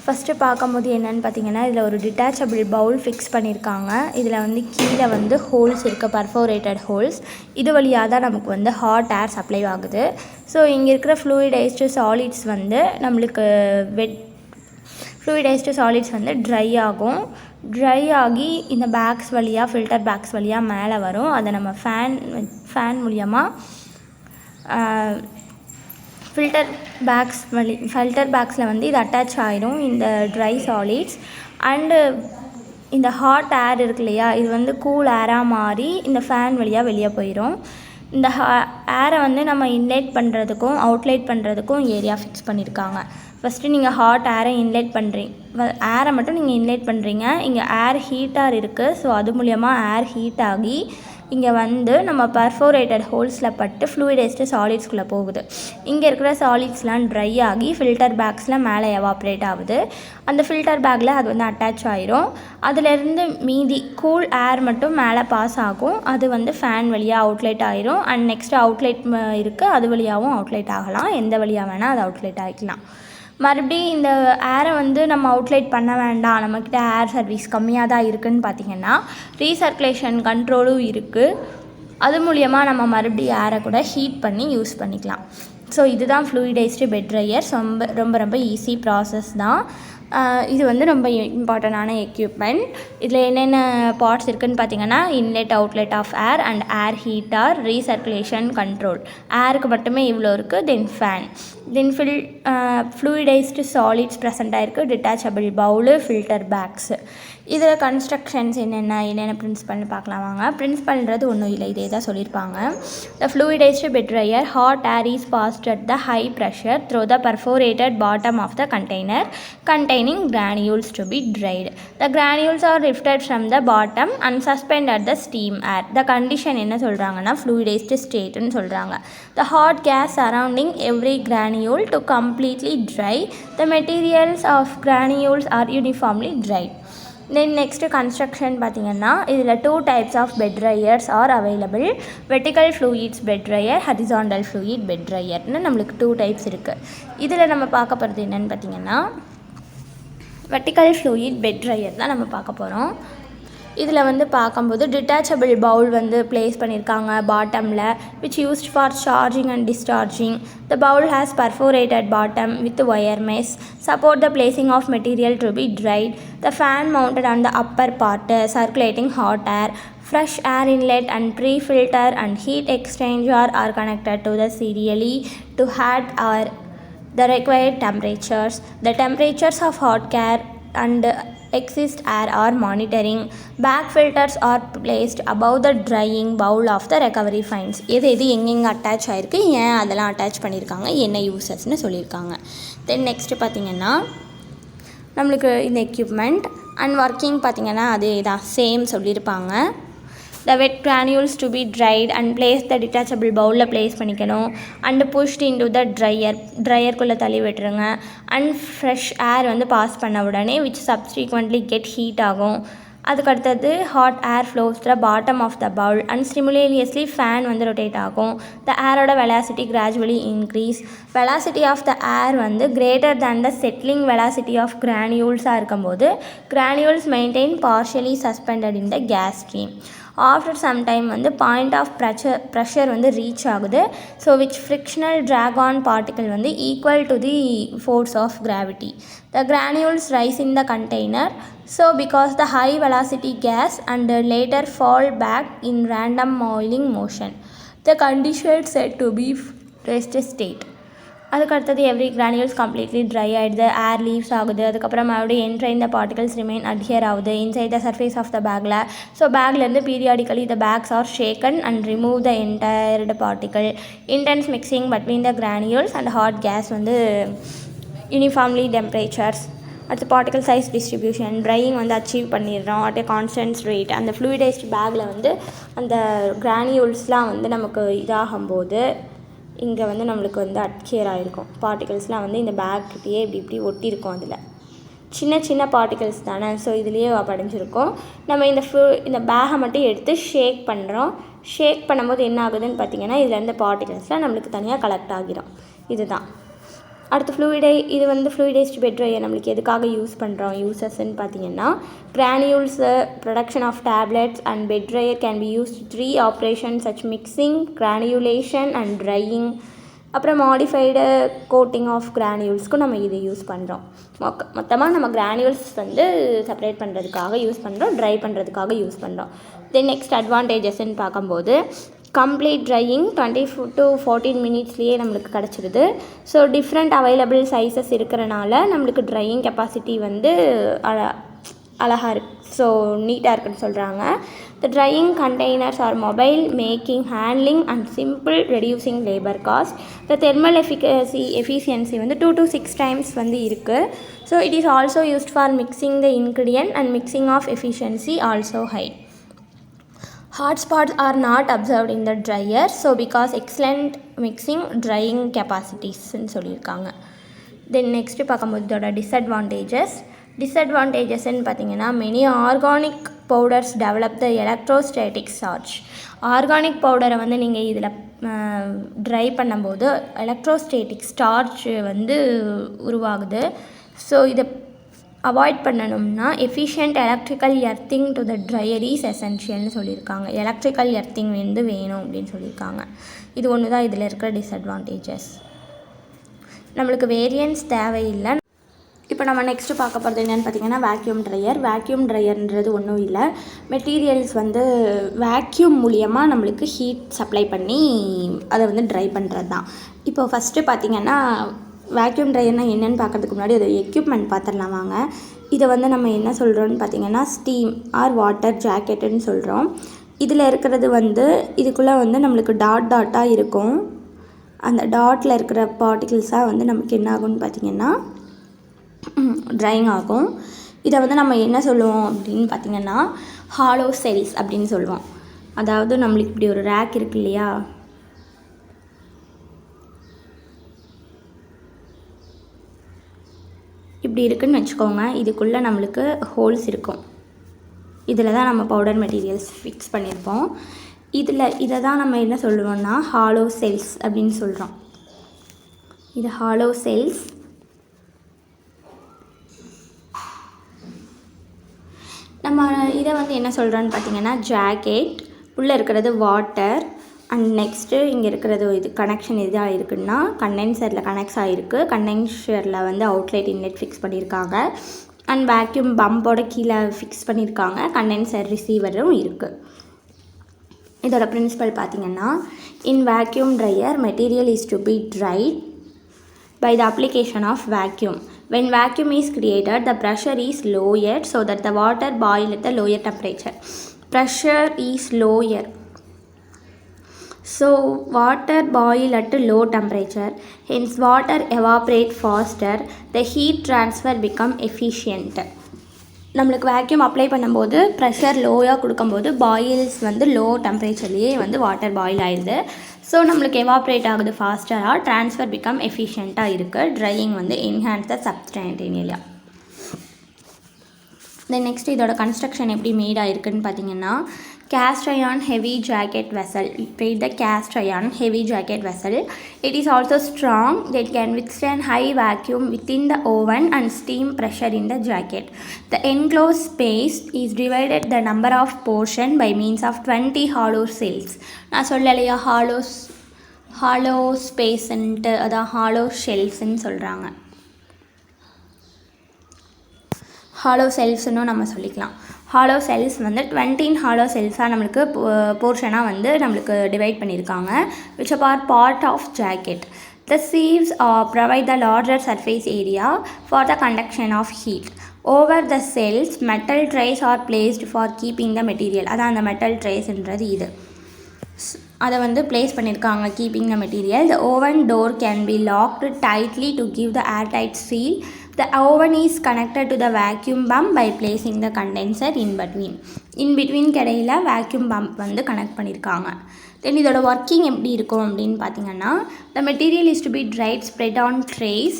ஃபஸ்ட்டு பார்க்கும்போது என்னென்னு பார்த்தீங்கன்னா, இதில் ஒரு டிட்டாச்சபிள் பவுல் ஃபிக்ஸ் பண்ணியிருக்காங்க. இதில் வந்து கீழே வந்து ஹோல்ஸ் இருக்குது, பர்ஃபோரேட்டட் ஹோல்ஸ். இது வழியாக தான் நமக்கு வந்து ஹாட் ஏர் சப்ளை ஆகுது. ஸோ இங்கே இருக்கிற ஃப்ளூயிடைஸ்டு சாலிட்ஸ் வந்து நம்மளுக்கு ஃப்ளூயிடைஸ்டு சாலிட்ஸ் வந்து ட்ரை ஆகி இந்த பேக்ஸ் வழியாக, ஃபில்டர் பேக்ஸ் வழியாக மேலே வரும். அதை நம்ம ஃபேன் மூலியமாக ஃபில்டர் பேக்ஸில் வந்து இது அட்டாச் ஆகிடும், இந்த ட்ரை சாலிட்ஸ். அண்டு இந்த ஹாட் ஏர் இருக்கு இல்லையா, இது வந்து கூல் ஏராக மாறி இந்த ஃபேன் வழியாக வெளியே போயிடும். இந்த ஏரை வந்து நம்ம இன்லேட் பண்ணுறதுக்கும் அவுட்லேட் பண்ணுறதுக்கும் ஏரியா ஃபிக்ஸ் பண்ணியிருக்காங்க. ஃபஸ்ட்டு நீங்கள் ஹாட் ஏரை இன்லேட் பண்ணுறீங்க, ஏரை மட்டும் நீங்கள் இன்லேட் பண்ணுறீங்க. இங்கே ஏர் ஹீட்டார் இருக்குது. ஸோ அது மூலயமா ஏர் ஹீட் ஆகி இங்கே வந்து நம்ம பர்ஃபோரேட்டட் ஹோல்ஸில் பட்டு ஃப்ளூயிடைஸ்டு சாலிட்ஸ்குள்ளே போகுது. இங்கே இருக்கிற சாலிட்ஸ்லாம் ட்ரை ஆகி ஃபில்டர் பேக்ஸில் மேலே எவாப்ரேட் ஆகுது. அந்த ஃபில்டர் பேக்கில் அது வந்து அட்டாச் ஆகிரும். அதிலேருந்து மீதி கூல் ஏர் மட்டும் மேலே பாஸ் ஆகும். அது வந்து ஃபேன் வழியாக அவுட்லேட் ஆகிரும். அண்ட் நெக்ஸ்ட்டு அவுட்லேட் இருக்குது, அது வழியாகவும் அவுட்லேட் ஆகலாம். எந்த வழியாக வேணால் அது அவுட்லேட் ஆகிக்கலாம். மறுபடியும் இந்த ஏரை வந்து நம்ம அவுட்லேட் பண்ண வேண்டாம், நம்மக்கிட்ட ஏர் சர்வீஸ் கம்மியாக தான் இருக்குதுன்னு பார்த்திங்கன்னா ரீசர்க்குலேஷன் கண்ட்ரோலும் இருக்குது. அது மூலயமா நம்ம மறுபடியும் ஏரை கூட ஹீட் பண்ணி யூஸ் பண்ணிக்கலாம். ஸோ இதுதான் ஃப்ளூயிடைஸ்டு பெட் ட்ரையர். ரொம்ப ரொம்ப ரொம்ப ஈஸி ப்ராசஸ் தான். இது வந்து ரொம்ப இம்பார்ட்டண்டான எக்யூப்மெண்ட். இதில் என்னென்ன பார்ட்ஸ் இருக்குதுன்னு பார்த்தீங்கன்னா inlet outlet of air and air heater, recirculation control. ஏருக்கு மட்டுமே இவ்வளோ இருக்குது. Then fan, then fluidised solids present ஆகிருக்கு, டிட்டாச்சபிள் பவுலு, ஃபில்டர் பேக்ஸு. இதில் கன்ஸ்ட்ரக்ஷன்ஸ் என்னென்ன பிரின்சிபல்னு பார்க்கலாம் வாங்க. பிரின்சிபல்ன்றது ஒன்றும் இல்லை, இதே தான் சொல்லியிருப்பாங்க. The fluidised bed dryer, hot air is passed at the high pressure through the perforated bottom of the container containing granules to be dried. The granules are lifted from the bottom and suspended the steam air. The condition என்ன சொல்கிறாங்கன்னா fluidized state ன்னு சொல்கிறாங்க. The hot gas surrounding every granule to completely dry. The materials of granules are uniformly dried. Then next construction பார்த்தீங்கன்னா இதில் 2 types of bed dryers are available. Vertical fluids bed dryer, horizontal fluid bed dryerன்னு நம்மளுக்கு 2 types இருக்குது. இதில் நம்ம பார்க்க போகிறது என்னென்னு பார்த்தீங்கன்னா வெர்டிக்கல் ஃப்ளூயிட் பெட் ட்ரையர் தான் நம்ம பார்க்க போகிறோம். இதில் வந்து பார்க்கும்போது டிட்டாச்சபிள் பவுல் வந்து ப்ளேஸ் பண்ணியிருக்காங்க பாட்டமில், which used for charging and discharging. The bowl has perforated bottom with wire mesh, support the placing of material to be dried. The fan mounted on the upper part circulating hot air. Fresh air inlet and pre-filter and heat exchanger are connected to the serially to add or the required temperatures. The temperatures of hot air and exist air are monitoring. Back filters are placed above the drying bowl of the recovery fines. இது எங்கெங்கே attach ஆகிருக்கு, ஏன் அதெல்லாம் attach பண்ணியிருக்காங்க, என்ன யூசஸ்ன்னு சொல்லியிருக்காங்க. தென் next பார்த்திங்கன்னா நம்மளுக்கு இந்த எக்யூப்மெண்ட் அண்ட் ஒர்க்கிங் பார்த்திங்கன்னா அதே தான் சேம் சொல்லியிருப்பாங்க. The wet granules to be dried and placed the detachable bowl place பண்ணிக்கணும் and pushed into the dryerக்குள்ளே தள்ளி விட்டுருங்க. and fresh air வந்து பாஸ் பண்ண உடனே which subsequently get heat ஆகும். அதுக்கடுத்தது hot air flows the bottom of the bowl and simultaneously fan வந்து rotate ஆகும். த ஏரோட velocity gradually increase. Velocity of the air வந்து greater than the settling velocity of கிரானியூல்ஸாக இருக்கும்போது granules maintain partially suspended in the gas stream. After some time வந்து point of pressure வந்து reach ஆகுது. So which frictional drag on particle வந்து equal to the force of gravity. The granules rise in the container. So because the high velocity gas and later fall back in random boiling motion. The condition set to be rest state. அதுக்கடுத்தது every granules completely dry ஆகிடுது, air leaves ஆகுது. அதுக்கப்புறம் மறுபடியும் entrain the particles remain adhere ஆகுது inside the surface of the பேக்கில். So பேக்லேருந்து periodically the bags are shaken and remove the entrained particle. Intense mixing between the granules and hot gas வந்து uniformly temperatures. அடுத்து particle size distribution, drying வந்து achieve பண்ணிடுறோம் at a constant rate. அந்த fluidized பேக்கில் வந்து அந்த கிரானியூல்ஸ்லாம் வந்து நமக்கு இதாகும்போது இங்கே வந்து நம்மளுக்கு வந்து அட்ஹியர் ஆகிருக்கும். பார்ட்டிகல்ஸ்லாம் வந்து இந்த பேக்கிட்டேயே இப்படி ஒட்டியிருக்கும். அதில் சின்ன சின்ன பார்ட்டிகல்ஸ் தானே, ஸோ இதுலேயே படிஞ்சிருக்கும். நம்ம இந்த பேகை மட்டும் எடுத்து ஷேக் பண்ணுறோம். ஷேக் பண்ணும்போது என்ன ஆகுதுன்னு பார்த்திங்கன்னா இதுலேருந்து பார்ட்டிகல்ஸ்லாம் நம்மளுக்கு தனியாக கலெக்ட் ஆகிரும். இதுதான் அடுத்து இது வந்து ஃப்ளூயிடைஸ்டு பெட் ட்ரையர் நம்மளுக்கு எதுக்காக யூஸ் பண்ணுறோம் யூசஸ்ன்னு பார்த்தீங்கன்னா granules, production of tablets and bed dryer can be used 3 operation such mixing, granulation and drying. அப்புறம் மாடிஃபைடு கோட்டிங் ஆஃப் கிரானியூல்ஸ்க்கும் நம்ம இதை யூஸ் பண்ணுறோம். மொத்தமாக நம்ம கிரானியூல்ஸ் வந்து செப்பரேட் பண்ணுறதுக்காக யூஸ் பண்ணுறோம், ட்ரை பண்ணுறதுக்காக யூஸ் பண்ணுறோம். தென் நெக்ஸ்ட் அட்வான்டேஜஸ்ன்னு பார்க்கும்போது கம்ப்ளீட் ட்ரையிங் 20 to 14 மினிட்ஸ்லேயே நம்மளுக்கு கிடச்சிருது. ஸோ டிஃப்ரெண்ட் அவைலபிள் சைஸஸ் இருக்கிறனால நம்மளுக்கு ட்ரையிங் கெப்பாசிட்டி வந்து அழகாக ஸோ நீட்டாக இருக்குன்னு சொல்கிறாங்க. The drying containers are mobile, making handling and simple, reducing labor cost. The thermal efficiency வந்து 2 to 6 times வந்து இருக்குது. So it is also used for mixing the ingredient and mixing of efficiency also high. Hot spots are not observed in the dryer, so because excellent mixing drying capacities ன்னு சொல்லியிருக்காங்க. Then next பார்க்கும்போது இதோட டிஸ்அட்வான்டேஜஸ்ன்னு பார்த்தீங்கன்னா many organic powders develop த electrostatic charge. Organic பவுடரை வந்து நீங்கள் இதில் try பண்ணும்போது எலக்ட்ரோஸ்டேட்டிக் ஸ்டார்ச் வந்து உருவாகுது. ஸோ இதை அவாய்ட் பண்ணணும்னா efficient electrical earthing to the dryer is எசென்ஷியல்னு சொல்லியிருக்காங்க. எலக்ட்ரிக்கல் எர்த்திங் வந்து வேணும் அப்படின்னு சொல்லியிருக்காங்க. இது ஒன்று தான் இதில் இருக்கிற டிஸ்அட்வான்டேஜஸ். நம்மளுக்கு வேரியன்ஸ் தேவையில்லை. இப்போ நம்ம நெக்ஸ்ட்டு பார்க்க போகிறது என்னென்னு பார்த்தீங்கன்னா வேக்யூம் ட்ரையர்ன்றது ஒன்றும் இல்லை, மெட்டீரியல்ஸ் வந்து வேக்யூம் மூலியமாக நம்மளுக்கு ஹீட் சப்ளை பண்ணி அதை வந்து ட்ரை பண்ணுறது தான். இப்போ ஃபஸ்ட்டு பார்த்திங்கன்னா வேக்யூம் ட்ரையர்னால் என்னென்னு பார்க்குறதுக்கு முன்னாடி அது எக்யூப்மெண்ட் பார்த்துடலாம் வாங்க. இதை வந்து நம்ம என்ன சொல்கிறோன்னு பார்த்திங்கன்னா ஸ்டீம் ஆர் வாட்டர் ஜாக்கெட்டுன்னு சொல்கிறோம். இதில் இருக்கிறது வந்து இதுக்குள்ளே வந்து நம்மளுக்கு டாட்டாக இருக்கும். அந்த டாட்டில் இருக்கிற பார்ட்டிகிள்ஸாக வந்து நமக்கு என்ன ஆகும்னு பார்த்திங்கன்னா ட்ரைங் ஆகும். இதை வந்து நம்ம என்ன சொல்லுவோம் அப்படின்னு பார்த்திங்கன்னா ஹாலோ செல்ஸ் அப்படின்னு சொல்லுவோம். அதாவது நம்மளுக்கு இப்படி ஒரு ரேக் இருக்கு இல்லையா, இப்படி இருக்குதுன்னு வச்சுக்கோங்க. இதுக்குள்ளே நம்மளுக்கு ஹோல்ஸ் இருக்கும். இதில் தான் நம்ம பவுடர் மெட்டீரியல்ஸ் ஃபிக்ஸ் பண்ணியிருப்போம். இதை தான் நம்ம என்ன சொல்லுவோம்னா ஹாலோ செல்ஸ் அப்படின்னு சொல்கிறோம். இது ஹாலோ செல்ஸ். நம்ம இதை வந்து என்ன சொல்கிறோன்னு பார்த்திங்கன்னா ஜாக்கெட், உள்ளே இருக்கிறது வாட்டர், அண்ட் நெக்ஸ்ட்டு இங்கே இருக்கிறது இது கனெக்ஷன் எதாக இருக்குதுன்னா கண்டென்சரில் கனெக்ட்ஸ் ஆகிருக்கு. கண்டென்சரில் வந்து அவுட்லெட் இன்லெட் ஃபிக்ஸ் பண்ணியிருக்காங்க. அண்ட் வேக்யூம் பம்போட கீழே ஃபிக்ஸ் பண்ணியிருக்காங்க. கண்டென்சர் ரிசீவரும் இருக்குது. இதோட பிரின்சிபல் பார்த்திங்கன்னா in vacuum dryer material is to be dried by the application of vacuum. When vacuum is created, the pressure is lowered so that the water boil at the lower temperature. Pressure is lower. So water boil at low temperature. Hence water evaporate faster. The heat transfer become efficient. நம்மளுக்கு vacuum apply பண்ணும்போது pressure லோயாக கொடுக்கும்போது boils வந்து low டெம்பரேச்சர்லேயே வந்து water boil ஆயிடுது. So நம்மளுக்கு evaporate ஆகுது ஃபாஸ்டராக, transfer become எஃபிஷியண்ட்டாக இருக்குது. Drying வந்து என்ஹான்ஸ் த சப்ஸ்டன்டேனியலியா. தென் நெக்ஸ்ட் இதோட கன்ஸ்ட்ரக்ஷன் எப்படி மேட் ஆகிருக்குன்னு பார்த்தீங்கன்னா cast iron heavy jacket vessel. Read the cast iron heavy jacket vessel. It is also strong. That can withstand high vacuum within the oven and steam pressure in the jacket. The enclosed space is divided the number of portion by means of 20 hollow cells. நான் சொல்லலையா hollow space ன்ட்டு, அதான் hollow shells ன்னு சொல்கிறாங்க. Hollow செல்ஸ்ன்னு நம்ம சொல்லிக்கலாம். Hollow cells வந்து 20 hollow செல்ஸாக நம்மளுக்கு போர்ஷனாக வந்து நம்மளுக்கு டிவைட் பண்ணியிருக்காங்க. which are part of jacket. The sieves provide the larger surface area for the conduction of heat. Over the cells, metal trays are placed for keeping the material. அதான் அந்த metal ட்ரேஸ்ன்றது இது. அதை வந்து place பண்ணியிருக்காங்க keeping the material. The oven door can be locked tightly to give the airtight seal. The oven is connected to the vacuum pump by placing the condenser in between. In between கடையில் vacuum pump வந்து connect பண்ணியிருக்காங்க. தென் இதோட working எப்படி இருக்கும் அப்படின்னு பார்த்தீங்கன்னா the material is to be dried spread on trays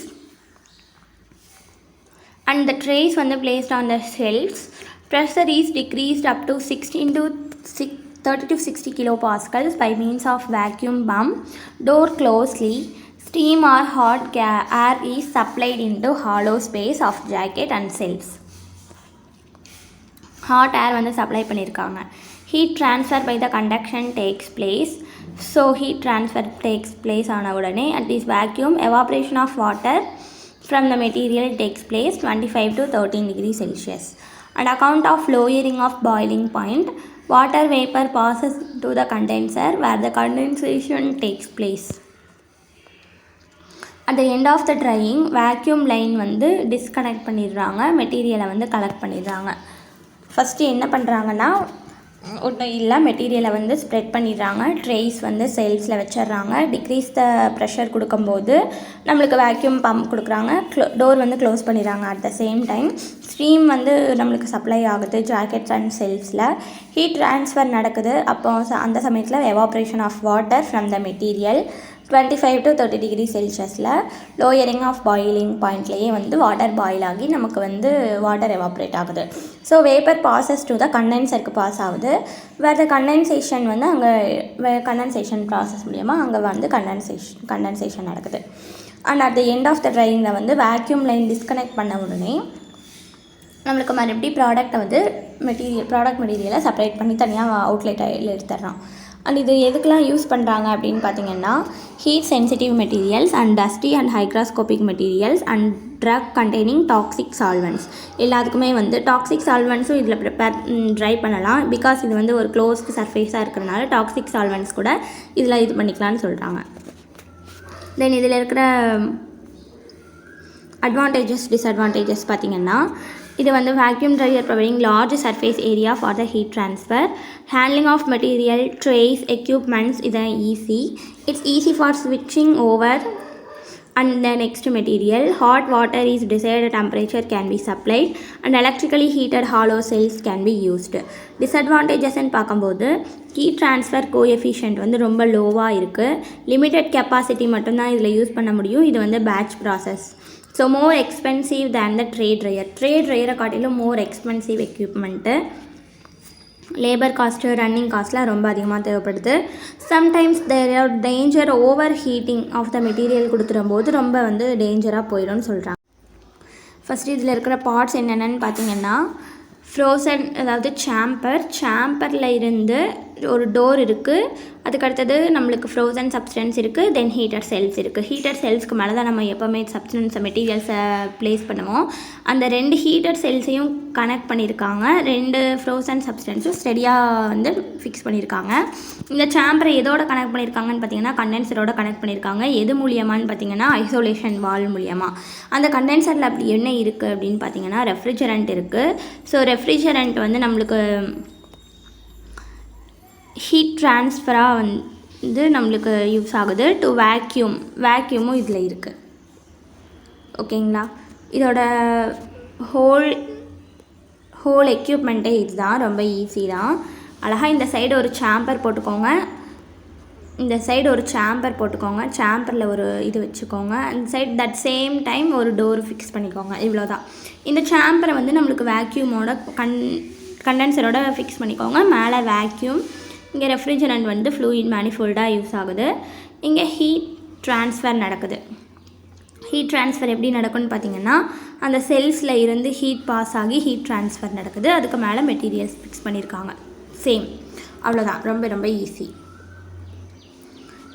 and the trays வந்து placed on the shelves. Pressure is decreased up to 30 to 60 kilopascals by means of vacuum pump. Door closely. Steam or hot air is supplied into hollow space of jacket and cells. Hot air வந்து supply பண்ணியிருக்காங்க. Heat transfer by the conduction takes place. So heat transfer takes place ஆன உடனே at this vacuum evaporation of water from the material takes place 25 to 13 degrees Celsius. On account of lowering of boiling point, water vapor passes to the condenser where the condensation takes place. At the end of the drying, vacuum line வந்து disconnect பண்ணிடுறாங்க, மெட்டீரியலை வந்து collect பண்ணிடுறாங்க. First என்ன பண்ணுறாங்கன்னா, ஒன்றும் இல்லை, மெட்டீரியலை வந்து ஸ்ப்ரெட் பண்ணிடுறாங்க. ட்ரேஸ் வந்து செல்ஸில் வச்சிடுறாங்க. டிக்ரீஸ் த ப்ரெஷர் கொடுக்கும்போது நம்மளுக்கு வேக்யூம் பம்ப் கொடுக்குறாங்க. டோர் வந்து க்ளோஸ் பண்ணிடுறாங்க. At the same time stream வந்து நம்மளுக்கு சப்ளை ஆகுது ஜாக்கெட்ஸ் அண்ட் செல்ஸில். ஹீட் ட்ரான்ஸ்ஃபர் நடக்குது. அப்போ அந்த சமயத்தில் evaporation of water from the material 25 to 30 degree செல்சியஸில் லோயரிங் ஆஃப் பாயிலிங் பாயிண்ட்லேயே வந்து வாட்டர் பாயில் ஆகி நமக்கு வந்து வாட்டர் எவாப்ரேட் ஆகுது. So vapour passes to the கண்டென்சருக்கு பாஸ் ஆகுது. வேறு கண்டென்சேஷன் வந்து அங்கே கண்டென்சேஷன் ப்ராசஸ் மூலமா அங்கே வந்து கண்டென்சேஷன் நடக்குது. And at the end of the ட்ரைனில் வந்து வேக்யூம் லைன் டிஸ்கனெக்ட் பண்ண உடனே நம்மளுக்கு மறுபடியும் ப்ராடக்ட் மெட்டீரியலை செப்பரேட் பண்ணி தனியாக அவுட்லெட்டில் எடுத்துடுறோம். அண்ட் இது எதுக்கெலாம் யூஸ் பண்ணுறாங்க அப்படின்னு பார்த்தீங்கன்னா, heat sensitive materials and dusty and hygroscopic materials and drug containing toxic solvents எல்லாத்துக்குமே வந்து டாக்ஸிக் சால்வெண்ட்ஸும் இதில் ட்ரை பண்ணலாம். பிகாஸ் இது வந்து ஒரு க்ளோஸ்டு சர்ஃபேஸாக இருக்கிறனால டாக்ஸிக் சால்வெண்ட்ஸ் கூட இதில் இது பண்ணிக்கலாம்னு சொல்கிறாங்க. தென் இதில் இருக்கிற டிஸ்அட்வான்டேஜஸ் பார்த்திங்கன்னா, இது வந்து vacuum dryer providing large surface area for the heat transfer. Handling of material, trays, equipments இதெல்லாம் ஈஸி. இட்ஸ் ஈஸி ஃபார் ஸ்விட்சிங் over and the next material. Hot water is desired temperature can be supplied and electrically heated hollow cells can be used. Disadvantages ன்னு பார்க்கும்போது heat transfer coefficient வந்து ரொம்ப லோவாக இருக்குது. Limited capacity மட்டும்தான் இதில் use பண்ண முடியும். இது வந்து batch process. So more expensive than the ட்ரேயரை காட்டிலும் more expensive equipment. Labour cost, running காஸ்ட்லாம் ரொம்ப அதிகமாக தேவைப்படுது. Sometimes there danger over heating of the material கொடுத்துரும்போது ரொம்ப வந்து டேஞ்சராக போயிடும்னு சொல்கிறாங்க. ஃபஸ்ட்டு இதில் இருக்கிற பார்ட்ஸ் என்னென்னு பார்த்தீங்கன்னா, ஃப்ரோசன் அதாவது சாம்பரில் இருந்து ஒரு டோர் இருக்குது. அதுக்கடுத்தது நம்மளுக்கு ஃப்ரோசன் சப்ஸ்டன்ஸ் இருக்குது. தென் ஹீட்டர் செல்ஸ் இருக்குது. ஹீட்டர் செல்ஸ்க்கு மேலே தான் நம்ம எப்போவுமே மெட்டீரியல்ஸை ப்ளேஸ் பண்ணுவோம். அந்த 2 ஹீட்டர் செல்ஸையும் கனெக்ட் பண்ணியிருக்காங்க. 2 ஃப்ரோசன் சப்ஸ்டன்ஸும் ஸ்டெடியாக வந்து ஃபிக்ஸ் பண்ணியிருக்காங்க. இந்த சாம்பரை எதோட கனெக்ட் பண்ணியிருக்காங்கன்னு பார்த்தீங்கன்னா, கண்டென்சரோட கனெக்ட் பண்ணியிருக்காங்க. எது மூலியமானு பார்த்தீங்கன்னா, ஐசோலேஷன் வால் மூலியமாக. அந்த கண்டென்சரில் அப்படி என்ன இருக்குது அப்படின்னு பார்த்தீங்கன்னா, ரெஃப்ரிஜரண்ட் இருக்குது. ஸோ ரெஃப்ரிஜரண்ட் வந்து நம்மளுக்கு ஹீட் ட்ரான்ஸ்ஃபராக வந்து நம்மளுக்கு யூஸ் ஆகுது. டு வேக்யூமும் இதில் இருக்குது. ஓகேங்களா? இதோட ஹோல் எக்யூப்மெண்ட்டே இதுதான். ரொம்ப ஈஸி தான். அழகாக இந்த சைடு ஒரு சாம்பர் போட்டுக்கோங்க. சாம்பரில் ஒரு இது வச்சுக்கோங்க. அந்த சைடு தட் சேம் டைம் ஒரு டோர் ஃபிக்ஸ் பண்ணிக்கோங்க. இவ்வளோதான். இந்த சாம்பரை வந்து நம்மளுக்கு வேக்யூமோட கண்டென்சரோட ஃபிக்ஸ் பண்ணிக்கோங்க. மேலே வேக்யூம், இங்கே ரெஃப்ரிஜரண்ட் வந்து ஃப்ளூயிட் மேனிஃபோல்டாக யூஸ் ஆகுது. இங்கே ஹீட் ட்ரான்ஸ்ஃபர் நடக்குது. ஹீட் ட்ரான்ஸ்ஃபர் எப்படி நடக்கும்னு பார்த்தீங்கன்னா, அந்த செல்ஸில் இருந்து ஹீட் பாஸ் ஆகி ஹீட் ட்ரான்ஸ்ஃபர் நடக்குது. அதுக்கு மேலே மெட்டீரியல்ஸ் ஃபிக்ஸ் பண்ணியிருக்காங்க. சேம், அவ்வளோதான். ரொம்ப ரொம்ப ஈஸி.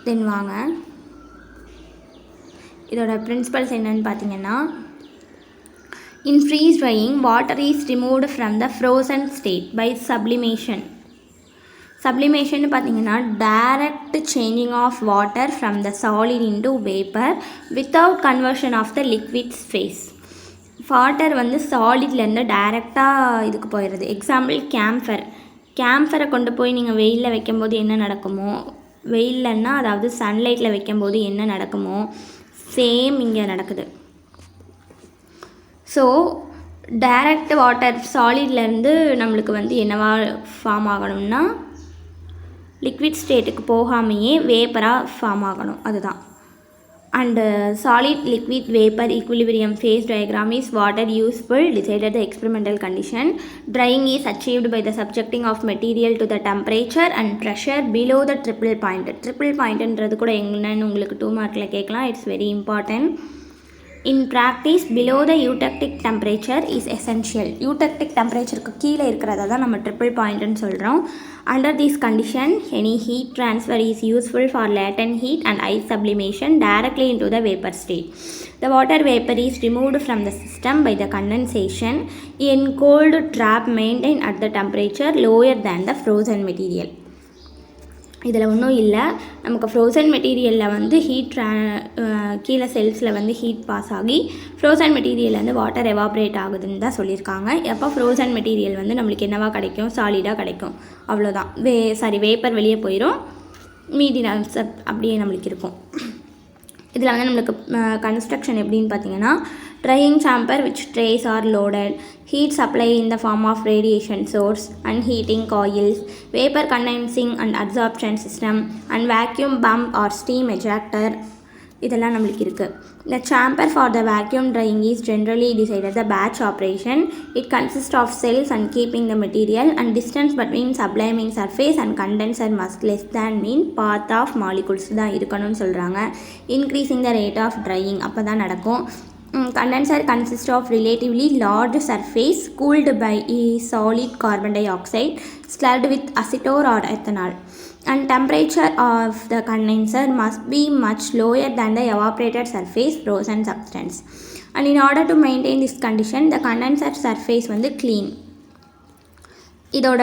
தென் வாங்க, இதோட பிரின்சிபல்ஸ் என்னன்னு பார்த்தீங்கன்னா, in freeze drying water is removed from the frozen state by sublimation பார்த்தீங்கன்னா, direct changing of water from the solid into vapour without conversion of the liquid phase. Water வந்து சாலிட்லேருந்து டைரெக்டாக இதுக்கு போயிடுது. எக்ஸாம்பிள் கேம்ஃபரை கொண்டு போய் நீங்கள் வெயிலில் வைக்கும்போது என்ன நடக்குமோ, வெயில்லன்னா அதாவது சன்லைட்டில் வைக்கும்போது என்ன நடக்குமோ சேம் இங்கே நடக்குது. ஸோ டைரக்ட் வாட்டர் சாலிட்லேருந்து நம்மளுக்கு வந்து என்னவா ஃபார்ம் ஆகணும்னா, லிக்விட் ஸ்டேட்டுக்கு போகாமையே வேப்பராக ஃபார்ம் ஆகணும். அதுதான். And solid liquid vapour equilibrium phase diagram is water useful decided the experimental condition. Drying is achieved by the subjecting of material to the temperature and pressure below the triple point. Triple point என்றது கூட என்னன்னு உங்களுக்கு 2 மார்க்கில் கேட்கலாம். It's very important. In practice, below the eutectic temperature is essential. Eutectic temperatureக்கு கீழே இருக்கிறத தான் நம்ம ட்ரிபிள் பாயிண்ட்னு சொல்கிறோம். Under this condition, any heat transfer is useful for latent heat and ice sublimation directly into the vapor state. The water vapor is removed from the system by the condensation in cold trap maintained at the temperature lower than the frozen material. இதில் ஒன்றும் இல்லை, நமக்கு frozen மெட்டீரியலில் வந்து கீழே செல்ஸில் வந்து heat pass ஆகி frozen மெட்டீரியலில் வந்து வாட்டர் எவாப்ரேட் ஆகுதுன்னு தான் சொல்லியிருக்காங்க. எப்போ ஃப்ரோசன் மெட்டீரியல் வந்து நம்மளுக்கு என்னவா கிடைக்கும், சாலிடாக கிடைக்கும், அவ்வளோதான். வேப்பர் வெளியே போயிடும், மீதி அப்படியே நம்மளுக்கு இருக்கும். இதில் வந்து நம்மளுக்கு கன்ஸ்ட்ரக்ஷன் எப்படின்னு பார்த்தீங்கன்னா, drying sambar which trays are loaded, heat supply in the form of radiation source and heating coils, vapor condensing and absorption system and vacuum pump or steam ejector, இதெல்லாம் நம்மளுக்கு இருக்குது. The chamber for the vacuum drying is generally decided the batch operation. It consists of cells and keeping the material, and distance between subliming surface and condenser must less than mean path of molecules தான் இருக்கணும்னு சொல்கிறாங்க. Increasing the rate of drying அப்போ தான் நடக்கும். Condenser consists of relatively large surface cooled by a solid carbon dioxide slurred with acetone or ethanol, and temperature of the condenser must be much lower than the evaporated surface frozen substance, and in order to maintain this condition the condenser surface வந்து clean. இதோட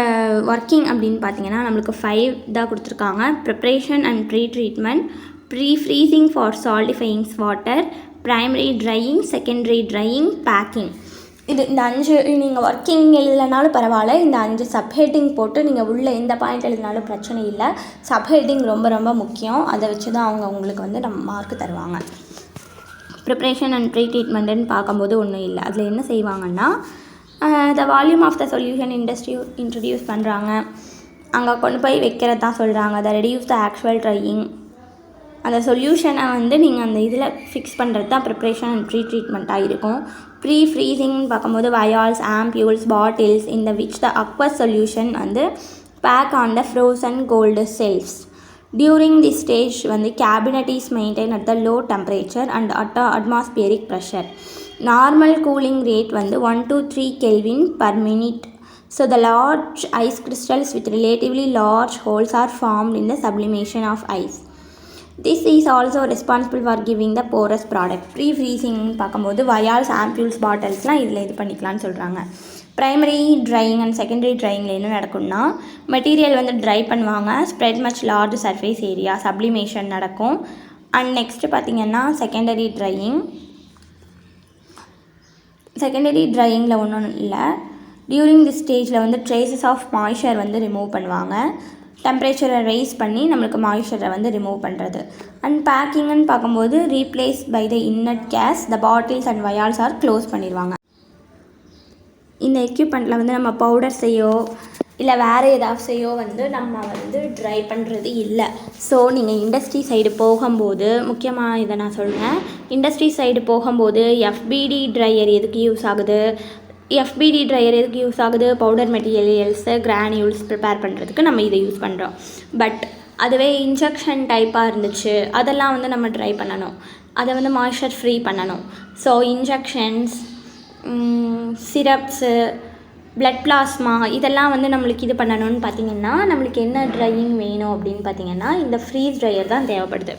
working அப்படின்னு பார்த்தீங்கன்னா நம்மளுக்கு 5 தான் கொடுத்துருக்காங்க. Preparation and pretreatment, prefreezing for solidifying water, primary drying, secondary drying, packing. இந்த 5 நீங்கள் working எழுதலைனாலும் பரவாயில்ல, இந்த 5 சப்ஹெட்டிங் போட்டு நீங்கள் உள்ளே எந்த பாயிண்ட் எழுதினாலும் பிரச்சனை இல்லை. சப்ஹெட்டிங் ரொம்ப ரொம்ப முக்கியம், அதை வச்சு தான் அவங்க உங்களுக்கு வந்து நம்ம மார்க் தருவாங்க. ப்ரிப்ரேஷன் அண்ட் ப்ரீ-ட்ரீட்மெண்ட்டுன்னு பார்க்கும்போது ஒன்றும் இல்லை. அதில் என்ன செய்வாங்கன்னா, the volume of the solution introduce பண்ணுறாங்க, அங்கே கொண்டு போய் வைக்கிறது தான் சொல்கிறாங்க. The reduce the actual drying, அந்த சொல்யூஷனை வந்து நீங்கள் அந்த இதில் ஃபிக்ஸ் பண்ணுறது தான் ப்ரிப்ரேஷன் அண்ட் ப்ரீ-ட்ரீட்மெண்ட்டாக இருக்கும். ப்ரீ-ஃப்ரீசிங்னு பார்க்கும்போது வயால்ஸ், ஆம்பியூல்ஸ், பாட்டில்ஸ் இந்த விச் த அக்வஸ் சொல்யூஷன் வந்து pack on the frozen cold cells. During the stage வந்து cabinet is maintain at the low temperature and atmospheric pressure. Normal cooling rate வந்து 1 to 3 Kelvin per minute. So the large ice crystals with relatively large holes are formed in the sublimation of ice. This is also responsible for giving the porous product. Pre-freezing பார்க்கும்போது vials, ஆம்பியூல்ஸ், பாட்டில்ஸ்லாம் இதில் இது பண்ணிக்கலான்னு சொல்கிறாங்க. Primary drying and secondary ட்ரையிங்கில் என்ன நடக்கும்னா, material வந்து try பண்ணுவாங்க, spread much large surface area, sublimation நடக்கும். And next பார்த்திங்கன்னா செகண்டரி ட்ரையிங்கில் ஒன்றும் இல்லை. டியூரிங் தி ஸ்டேஜில் வந்து ட்ரேசஸ் ஆஃப் மாய்ஸ்சர் வந்து ரிமூவ் பண்ணுவாங்க, டெம்பரேச்சரை ரைஸ் பண்ணி நம்மளுக்கு மாய்ஸ்சரை வந்து ரிமூவ் பண்ணுறது. அண்ட் பேக்கிங்னு பார்க்கும்போது replace by the inert gas, the bottles and vials are close பண்ணிடுவாங்க. இந்த எக்யூப்மெண்ட்டில் வந்து நம்ம பவுடர் செய்யோ இல்லை வேறு ஏதாவதையோ வந்து நம்ம வந்து ட்ரை பண்ணுறது இல்லை. ஸோ நீங்கள் இண்டஸ்ட்ரி சைடு போகும்போது முக்கியமாக இதை நான் சொல்கிறேன். இண்டஸ்ட்ரி சைடு போகும்போது எஃபிடி ட்ரையர் எதுக்கு யூஸ் ஆகுது, பவுடர் மெட்டீரியல்ஸு, கிரானியூல்ஸ் ப்ரிப்பேர் பண்ணுறதுக்கு நம்ம இதை யூஸ் பண்ணுறோம். பட் அதுவே இன்ஜெக்ஷன் டைப்பாக இருந்துச்சு, அதெல்லாம் வந்து நம்ம ட்ரை பண்ணணும், அதை வந்து மாய்ஸ்சர் ஃப்ரீ பண்ணணும். So injections, syrups, blood plasma இதெல்லாம் வந்து நம்மளுக்கு இது பண்ணணும்னு பார்த்திங்கன்னா நம்மளுக்கு என்ன ட்ரையிங் வேணும் அப்படின்னு பார்த்திங்கன்னா இந்த ஃப்ரீஸ் ட்ரையர் தான் தேவைப்படுது.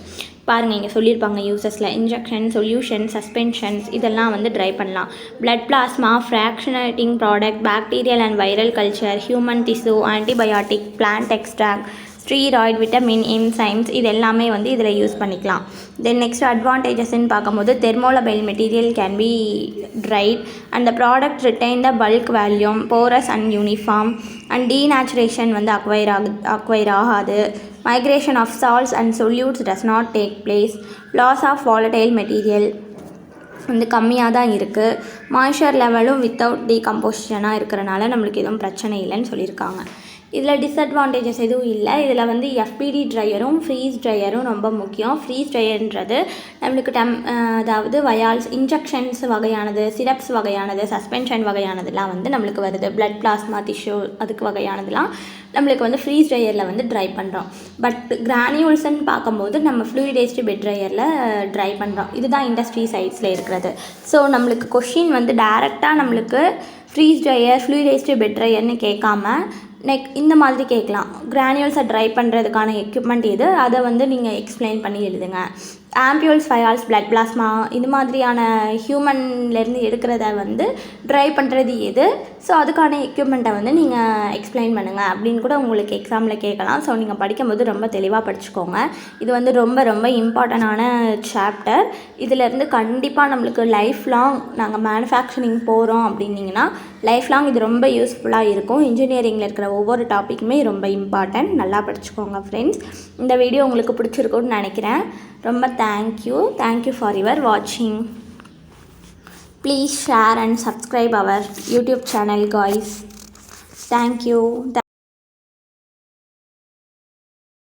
பாருங்கள், இங்கே சொல்லியிருப்பாங்க யூசஸில் இன்ஜெக்ஷன், சொல்யூஷன், சஸ்பென்ஷன்ஸ் இதெல்லாம் வந்து ட்ரை பண்ணலாம். Blood plasma, fractionating product, bacterial and viral culture, human tissue, antibiotic, plant extract, steroid, vitamin, enzymes இது எல்லாமே வந்து இதில் யூஸ் பண்ணிக்கலாம். தென் நெக்ஸ்ட் அட்வான்டேஜஸ்ன்னு பார்க்கும்போது thermolabile material can be dried and the product retain the bulk volume, porous and uniform and denaturation வந்து acquire ஆகாது. Migration of salts and solutes does not take place. Loss of volatile material வந்து கம்மியாக தான் இருக்குது. Moisture லெவலும் without டீகம்போசிஷனாக இருக்கிறனால நம்மளுக்கு எதுவும் பிரச்சனை இல்லைன்னு சொல்லியிருக்காங்க. இதில் டிஸ்அட்வான்டேஜஸ் எதுவும் இல்லை. இதில் வந்து எஃபிடி ட்ரையரும் ஃப்ரீஸ் ட்ரையரும் ரொம்ப முக்கியம். ஃப்ரீஸ் ட்ரையர்ன்றது நம்மளுக்கு அதாவது வயால்ஸ், இன்ஜெக்ஷன்ஸ் வகையானது, சிரப்ஸ் வகையானது, சஸ்பென்ஷன் வகையானதுலாம் வந்து நம்மளுக்கு வருது. பிளட் பிளாஸ்மா, டிஷ்யூ அதுக்கு வகையானதுலாம் நம்மளுக்கு வந்து ஃப்ரீஸ் ட்ரையரில் வந்து ட்ரை பண்ணுறோம். பட் கிரானியூல்ஸ்ன்னு பார்க்கும்போது நம்ம ஃப்ளூயிடைஸ்டு பெட் ட்ரையரில் ட்ரை பண்ணுறோம். இதுதான் இண்டஸ்ட்ரி சைட்ஸில் இருக்கிறது. ஸோ நம்மளுக்கு கொஷின் வந்து டேரெக்டாக நம்மளுக்கு ஃப்ரீஸ் ட்ரையர், ஃப்ளூயிடைஸ்டு பெட் ட்ரையர்னு கேட்காம இந்த மாதிரி கேட்கலாம். கிரானியூல்ஸை ட்ரை பண்ணுறதுக்கான எக்யூப்மெண்ட் எது, அதை வந்து நீங்கள் எக்ஸ்பிளைன் பண்ணி எழுதுங்க. ஆம்பியூல்ஸ் ஃபைரால்ஸ் பிளட் பிளாஸ்மா இது மாதிரியான ஹியூமன்லேருந்து எடுக்கிறத வந்து ட்ரை பண்ணுறது எது, ஸோ அதுக்கான எக்யூப்மெண்ட்டை வந்து நீங்கள் எக்ஸ்பிளைன் பண்ணுங்கள் அப்படின்னு கூட உங்களுக்கு எக்ஸாமில் கேட்கலாம். ஸோ நீங்கள் படிக்கும்போது ரொம்ப தெளிவாக படிச்சுக்கோங்க. இது வந்து ரொம்ப ரொம்ப இம்பார்ட்டண்டான சாப்டர். இதிலேருந்து கண்டிப்பாக நம்மளுக்கு லைஃப் லாங் நாங்கள் மேனுஃபேக்சரிங் போகிறோம் அப்படின்னிங்கன்னா லைஃப் லாங் இது ரொம்ப யூஸ்ஃபுல்லாக இருக்கும். இன்ஜினியரிங்கில் இருக்கிற ஒவ்வொரு டாப்பிக்குமே ரொம்ப இம்பார்ட்டன்ட். நல்லா படிச்சுக்கோங்க ஃப்ரெண்ட்ஸ். இந்த வீடியோ உங்களுக்கு பிடிச்சிருக்குன்னு நினைக்கிறேன். ரொம்ப தேங்க்யூ ஃபார் யுவர் வாட்சிங். Please share and subscribe our YouTube channel guys. Thank you.